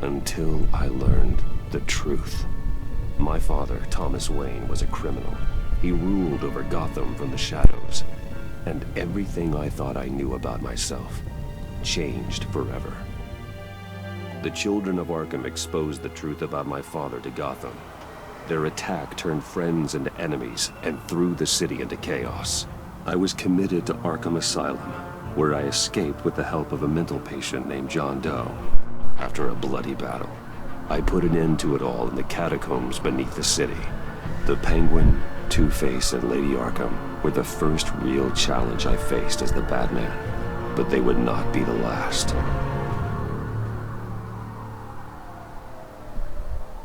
Until I learned the truth. My father, Thomas Wayne, was a criminal. He ruled over Gotham from the shadows. And everything I thought I knew about myself changed forever. The children of Arkham exposed the truth about my father to Gotham. Their attack turned friends into enemies and threw the city into chaos. I was committed to Arkham Asylum, where I escaped with the help of a mental patient named John Doe. After a bloody battle, I put an end to it all in the catacombs beneath the city. The Penguin, Two-Face, and Lady Arkham were the first real challenge I faced as the Batman, but they would not be the last.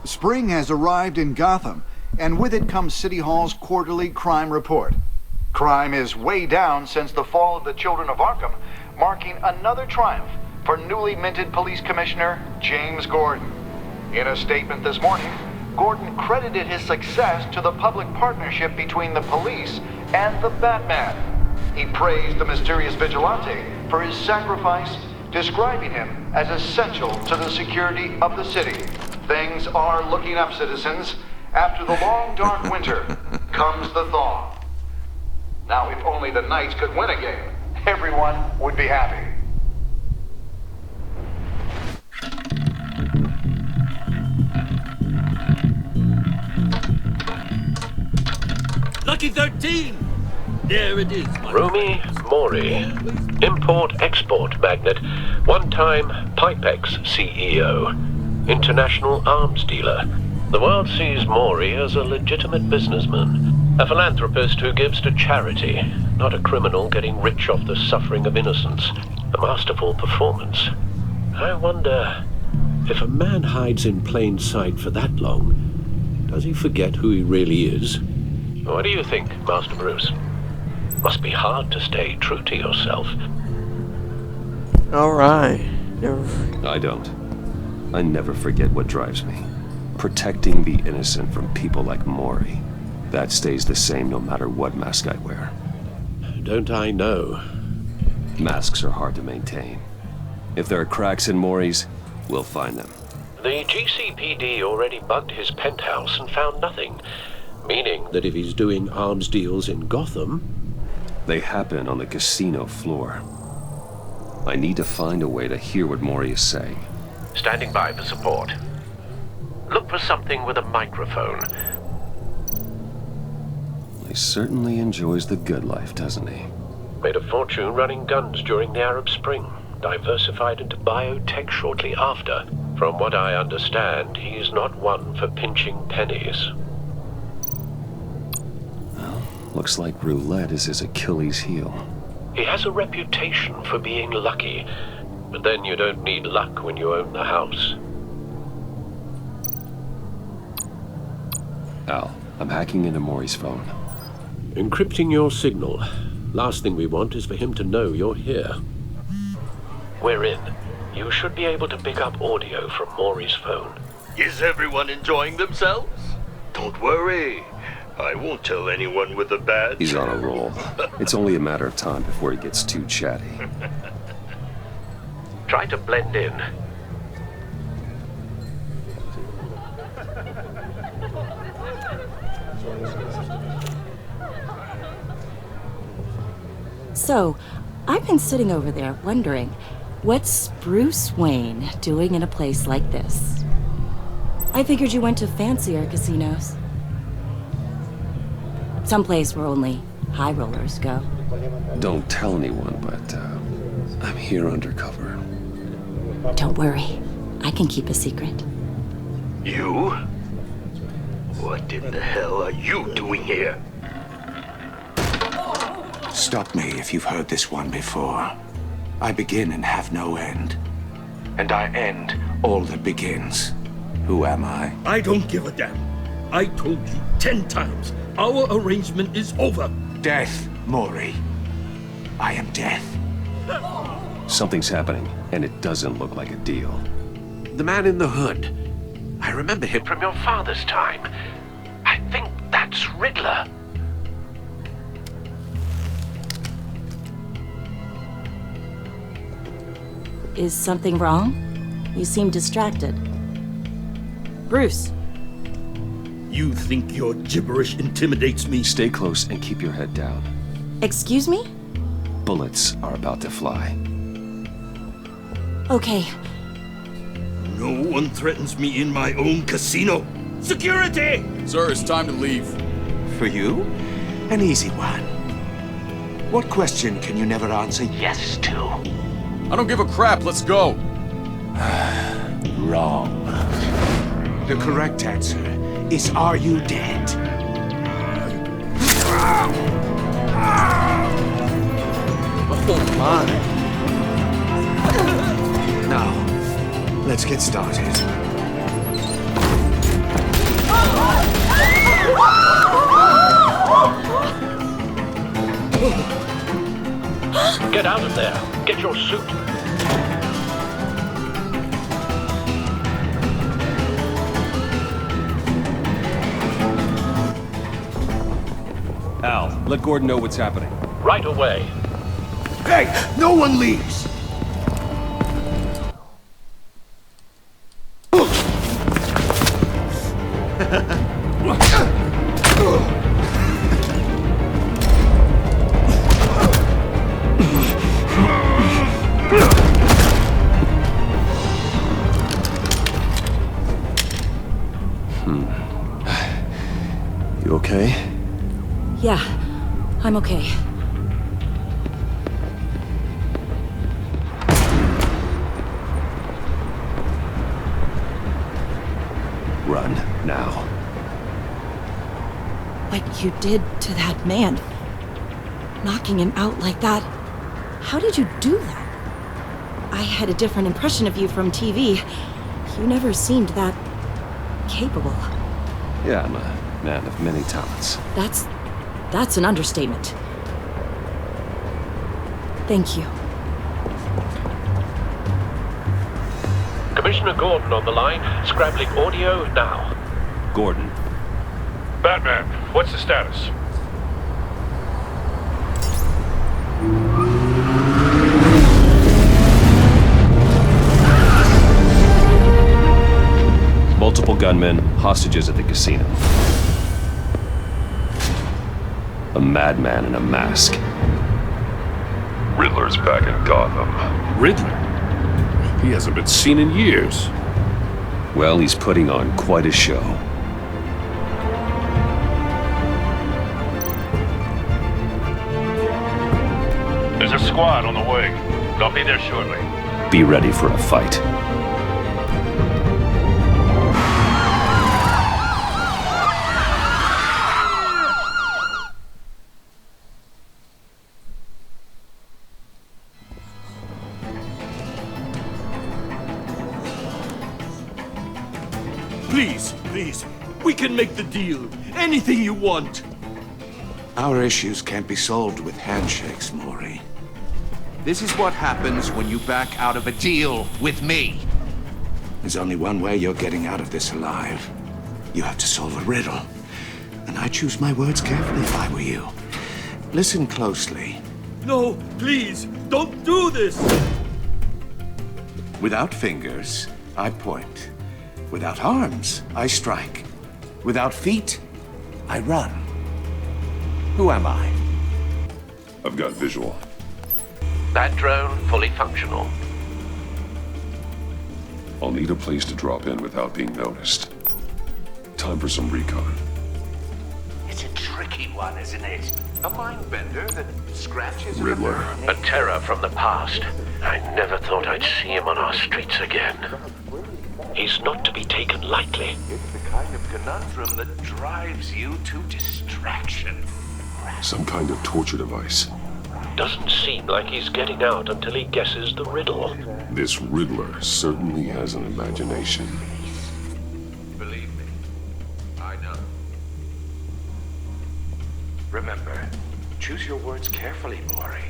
Spring has arrived in Gotham, and with it comes City Hall's quarterly crime report. Crime is way down since the fall of the Children of Arkham, marking another triumph for newly minted Police Commissioner James Gordon. In a statement this morning, Gordon credited his success to the public partnership between the police and the Batman. He praised the mysterious vigilante for his sacrifice, describing him as essential to the security of the city. Things are looking up, citizens. After the long, dark winter comes the thaw. Now, if only the Knights could win a game, everyone would be happy. Lucky 13! There it is, my Rumi Mori, import-export magnate, one-time Pipex CEO, international arms dealer. The world sees Mori as a legitimate businessman, a philanthropist who gives to charity, not a criminal getting rich off the suffering of innocence. A masterful performance. I wonder, if a man hides in plain sight for that long, does he forget who he really is? What do you think, Master Bruce? Must be hard to stay true to yourself. Alright. I don't. I never forget what drives me. Protecting the innocent from people like Mori. That stays the same no matter what mask I wear. Don't I know? Masks are hard to maintain. If there are cracks in Mori's, we'll find them. The GCPD already bugged his penthouse and found nothing. Meaning that if he's doing arms deals in Gotham... They happen on the casino floor. I need to find a way to hear what Mori is saying. Standing by for support. Look for something with a microphone. He certainly enjoys the good life, doesn't he? Made a fortune running guns during the Arab Spring. Diversified into biotech shortly after. From what I understand, he's not one for pinching pennies. Well, looks like roulette is his Achilles heel. He has a reputation for being lucky, but then you don't need luck when you own the house. Al, I'm hacking into Mori's phone. Encrypting your signal. Last thing we want is for him to know you're here. We're in. You should be able to pick up audio from Mori's phone. Is everyone enjoying themselves? Don't worry. I won't tell anyone with a badge. He's on a roll. It's only a matter of time before he gets too chatty. Try to blend in. So, I've been sitting over there wondering, what's Bruce Wayne doing in a place like this? I figured you went to fancier casinos. Someplace where only high rollers go. Don't tell anyone, but I'm here undercover. Don't worry, I can keep a secret. You? What in the hell are you doing here? Stop me if you've heard this one before. I begin and have no end. And I end all that begins. Who am I? I don't give a damn. I told you 10 times. Our arrangement is over. Death, Mori. I am death. Something's happening, and it doesn't look like a deal. The man in the hood. I remember him from your father's time. I think that's Riddler. Is something wrong? You seem distracted. Bruce. You think your gibberish intimidates me? Stay close and keep your head down. Excuse me? Bullets are about to fly. Okay. No one threatens me in my own casino. Security! Sir, it's time to leave. For you? An easy one. What question can you never answer yes to? I don't give a crap, let's go. Wrong. The correct answer is, are you dead? Oh my. Now, let's get started. Get out of there. Get your suit. Al, let Gordon know what's happening. Right away. Hey, no one leaves! You okay? Yeah, I'm okay. Run, now. What you did to that man, knocking him out like that, how did you do that? I had a different impression of you from TV. You never seemed that capable. Yeah, I'm a man of many talents. That's an understatement. Thank you. Commissioner Gordon on the line. Scrambling audio now. Gordon. Batman, what's the status? Multiple gunmen, hostages at the casino. A madman in a mask. Riddler's back in Gotham. Riddler? He hasn't been seen in years. Well, he's putting on quite a show. There's a squad on the way. They'll be there shortly. Be ready for a fight. Please, we can make the deal. Anything you want. Our issues can't be solved with handshakes, Maury. This is what happens when you back out of a deal with me. There's only one way you're getting out of this alive. You have to solve a riddle. And I choose my words carefully if I were you. Listen closely. No, please, don't do this! Without fingers, I point. Without arms, I strike. Without feet, I run. Who am I? I've got visual. That drone fully functional. I'll need a place to drop in without being noticed. Time for some recon. It's a tricky one, isn't it? A mind bender that scratches at Riddler. A terror from the past. I never thought I'd see him on our streets again. He's not to be taken lightly. It's the kind of conundrum that drives you to distraction. Some kind of torture device. Doesn't seem like he's getting out until he guesses the riddle. This Riddler certainly has an imagination. Believe me, I know. Remember, choose your words carefully, Maury.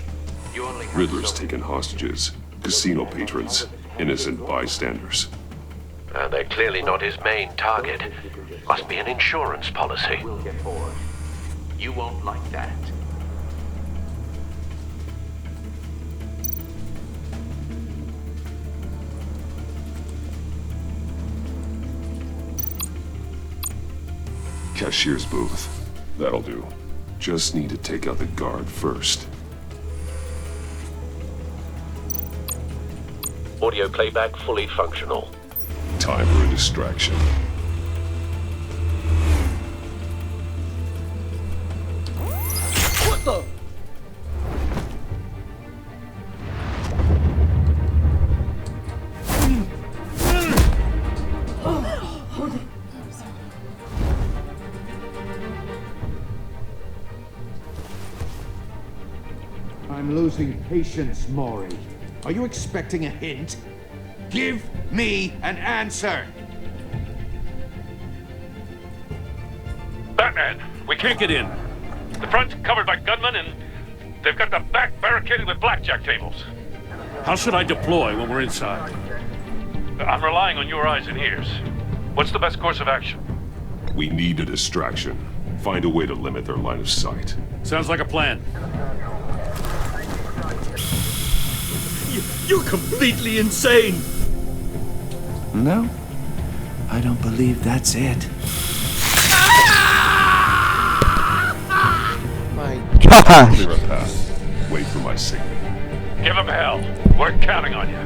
You only have Riddler's so taken hostages, casino patrons, innocent bystanders. They're clearly not his main target. Must be an insurance policy. We'll get bored. You won't like that. Cashier's booth. That'll do. Just need to take out the guard first. Audio playback fully functional. Time for a distraction. What the? I'm losing patience, Maury. Are you expecting a hint? Give me an answer! Batman, we can't get in. The front's covered by gunmen, and they've got the back barricaded with blackjack tables. How should I deploy when we're inside? I'm relying on your eyes and ears. What's the best course of action? We need a distraction. Find a way to limit their line of sight. Sounds like a plan. You're completely insane! No, I don't believe that's it. My Clear a path. Wait for my signal. Give them hell. We're counting on you.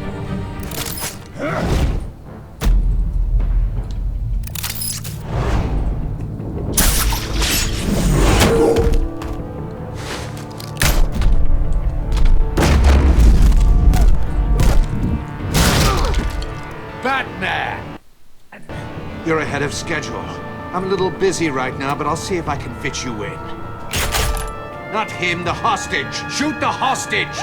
Batman! You're ahead of schedule. I'm a little busy right now, but I'll see if I can fit you in. Not him, the hostage! Shoot the hostage!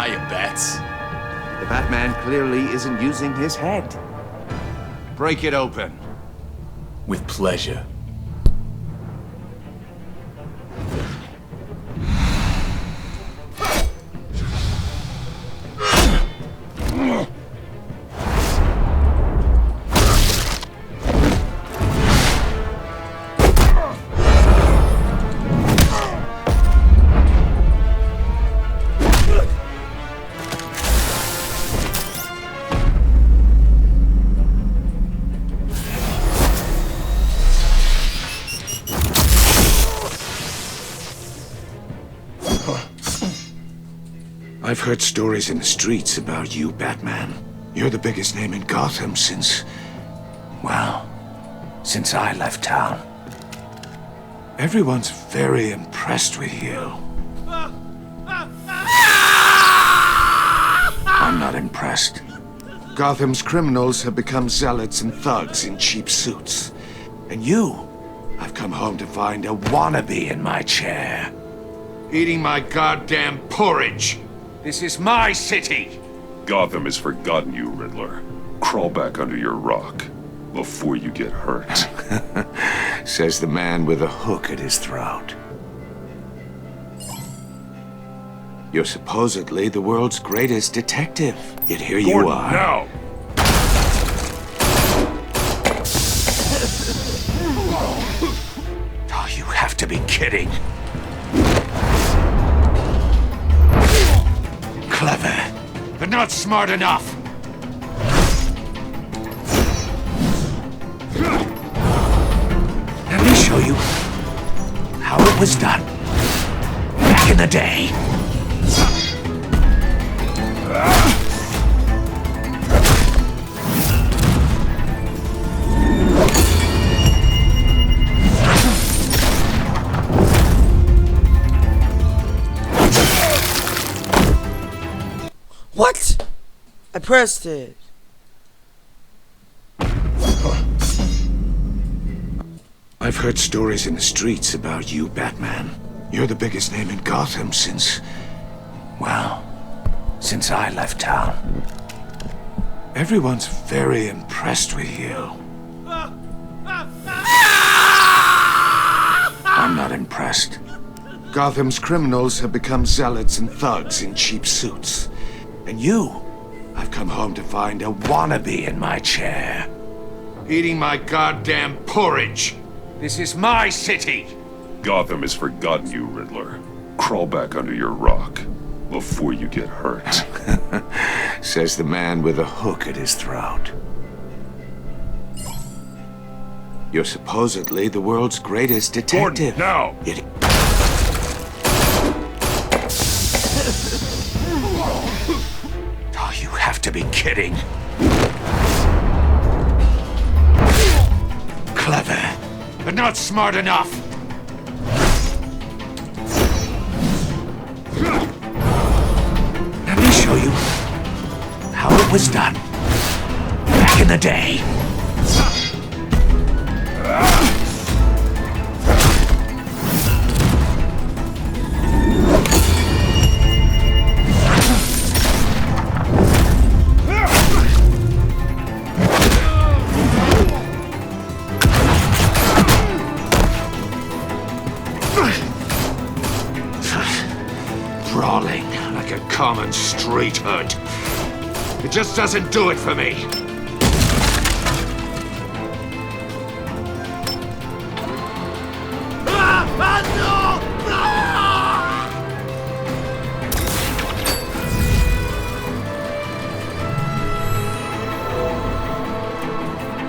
hiya, Bats. The Batman clearly isn't using his head. Break it open. With pleasure. I've heard stories in the streets about you, Batman. You're the biggest name in Gotham since... well, since I left town. Everyone's very impressed with you. I'm not impressed. Gotham's criminals have become zealots and thugs in cheap suits. And you, I've come home to find a wannabe in my chair. Eating my goddamn porridge. This is my city! Gotham has forgotten you, Riddler. Crawl back under your rock before you get hurt. Says the man with a hook at his throat. You're supposedly the world's greatest detective. Yet here you Gordon, are. now! Oh, you have to be kidding. Clever, but not smart enough. Let me show you how it was done back in the day. What? I pressed it. I've heard stories in the streets about you, Batman. You're the biggest name in Gotham since... well, since I left town. Everyone's very impressed with you. not impressed. Gotham's criminals have become zealots and thugs in cheap suits. And you, I've come home to find a wannabe in my chair. Eating my goddamn porridge. This is my city. Gotham has forgotten you, Riddler. Crawl back under your rock before you get hurt. Says the man with a hook at his throat. You're supposedly the world's greatest detective. Gordon, now! Oh, you have to be kidding. Clever, but not smart enough. Let me show you how it was done back in the day. Brawling like a common street hood. It just doesn't do it for me.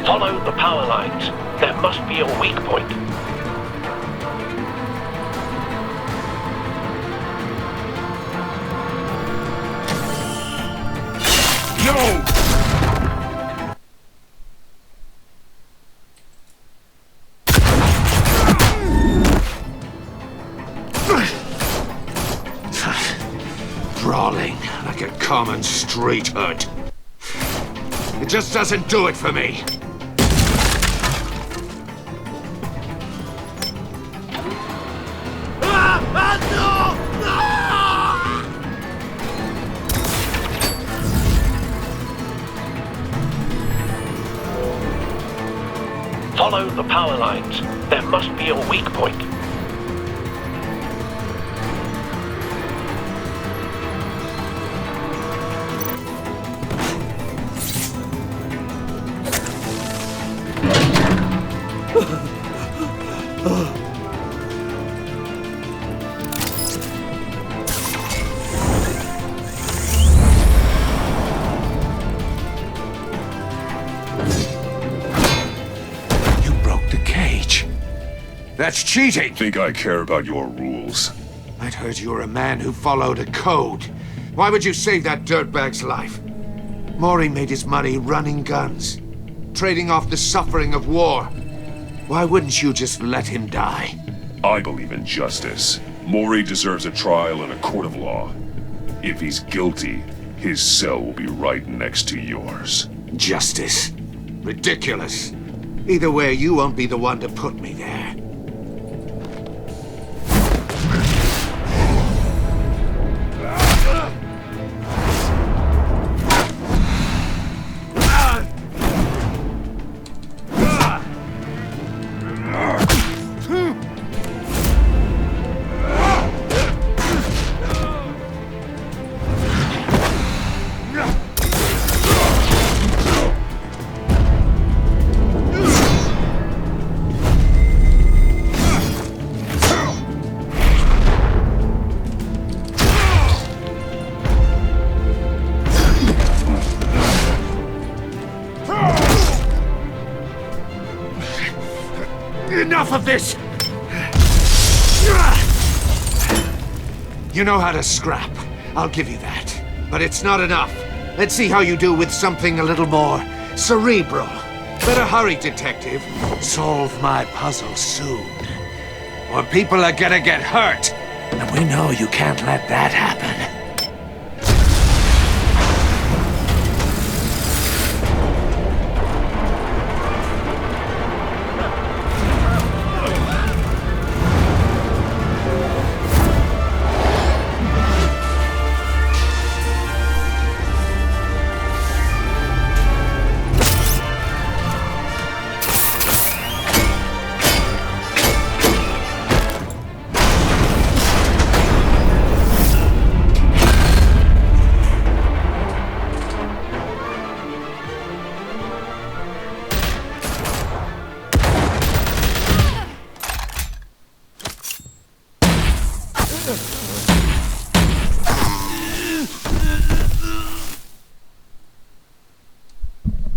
Follow the power lines. There must be a weak point. No! Brawling like a common street hood. It just doesn't do it for me. Follow the power lines. There must be a weak point. That's cheating! Think I care about your rules? I'd heard you were a man who followed a code. Why would you save that dirtbag's life? Maury made his money running guns, trading off the suffering of war. Why wouldn't you just let him die? I believe in justice. Maury deserves a trial in a court of law. If he's guilty, his cell will be right next to yours. Justice? Ridiculous. Either way, you won't be the one to put me there. Enough of this! You know how to scrap. I'll give you that. But it's not enough. Let's see how you do with something a little more cerebral. Better hurry, detective. Solve my puzzle soon. Or people are gonna get hurt. And we know you can't let that happen.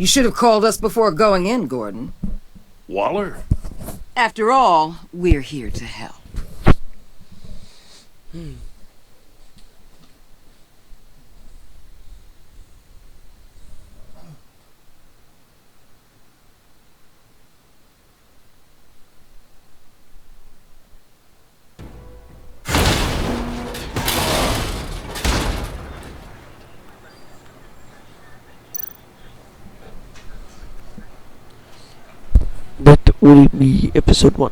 You should have called us before going in, Gordon. Waller? After all, we're here to help. That will be episode 1.